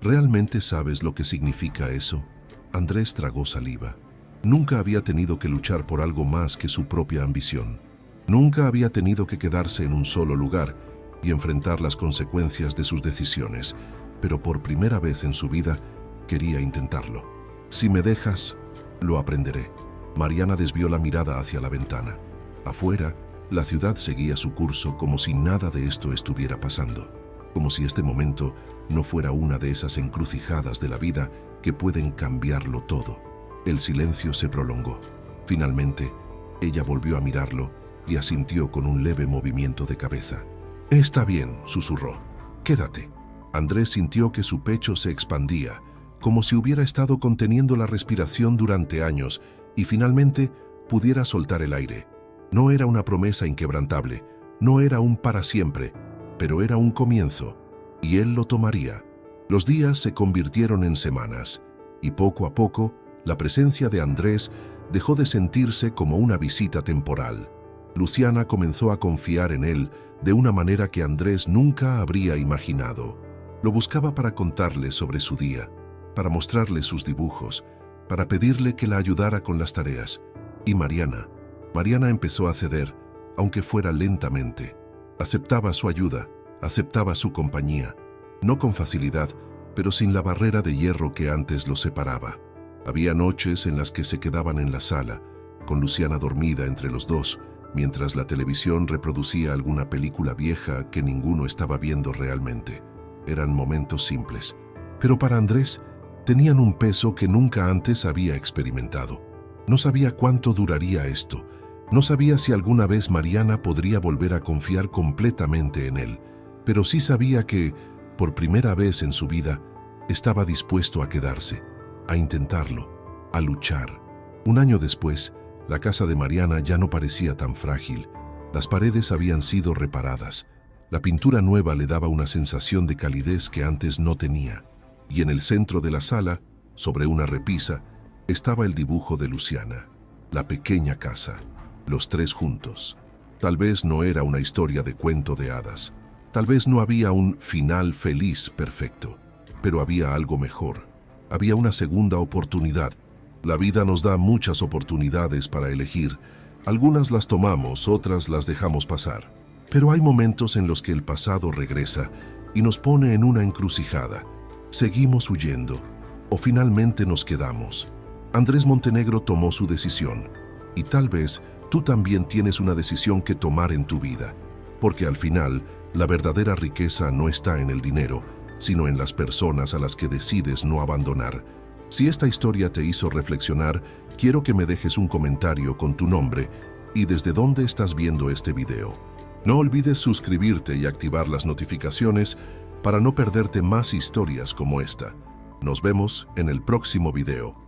¿Realmente sabes lo que significa eso? Andrés tragó saliva. Nunca había tenido que luchar por algo más que su propia ambición. Nunca había tenido que quedarse en un solo lugar y enfrentar las consecuencias de sus decisiones, pero por primera vez en su vida quería intentarlo. Si me dejas, lo aprenderé. Mariana desvió la mirada hacia la ventana. Afuera, la ciudad seguía su curso como si nada de esto estuviera pasando, como si este momento no fuera una de esas encrucijadas de la vida que pueden cambiarlo todo. El silencio se prolongó. Finalmente, ella volvió a mirarlo y asintió con un leve movimiento de cabeza. «Está bien», susurró. «Quédate». Andrés sintió que su pecho se expandía, como si hubiera estado conteniendo la respiración durante años y finalmente pudiera soltar el aire. No era una promesa inquebrantable, no era un para siempre, pero era un comienzo, y él lo tomaría. Los días se convirtieron en semanas, y poco a poco, la presencia de Andrés dejó de sentirse como una visita temporal. Luciana comenzó a confiar en él de una manera que Andrés nunca habría imaginado. Lo buscaba para contarle sobre su día, para mostrarle sus dibujos, para pedirle que la ayudara con las tareas. Y Mariana empezó a ceder, aunque fuera lentamente. Aceptaba su ayuda, aceptaba su compañía, no con facilidad, pero sin la barrera de hierro que antes los separaba. Había noches en las que se quedaban en la sala, con Luciana dormida entre los dos, mientras la televisión reproducía alguna película vieja que ninguno estaba viendo realmente. Eran momentos simples, pero para Andrés tenían un peso que nunca antes había experimentado. No sabía cuánto duraría esto, no sabía si alguna vez Mariana podría volver a confiar completamente en él, pero sí sabía que, por primera vez en su vida, estaba dispuesto a quedarse, a intentarlo, a luchar. Un año después, la casa de Mariana ya no parecía tan frágil. Las paredes habían sido reparadas. La pintura nueva le daba una sensación de calidez que antes no tenía. Y en el centro de la sala, sobre una repisa, estaba el dibujo de Luciana. La pequeña casa, los tres juntos. Tal vez no era una historia de cuento de hadas. Tal vez no había un final feliz perfecto. Pero había algo mejor. Había una segunda oportunidad. La vida nos da muchas oportunidades para elegir. Algunas las tomamos, otras las dejamos pasar. Pero hay momentos en los que el pasado regresa y nos pone en una encrucijada. Seguimos huyendo, o finalmente nos quedamos. Andrés Montenegro tomó su decisión, y tal vez tú también tienes una decisión que tomar en tu vida, porque al final, la verdadera riqueza no está en el dinero, sino en las personas a las que decides no abandonar. Si esta historia te hizo reflexionar, quiero que me dejes un comentario con tu nombre y desde dónde estás viendo este video. No olvides suscribirte y activar las notificaciones para no perderte más historias como esta. Nos vemos en el próximo video.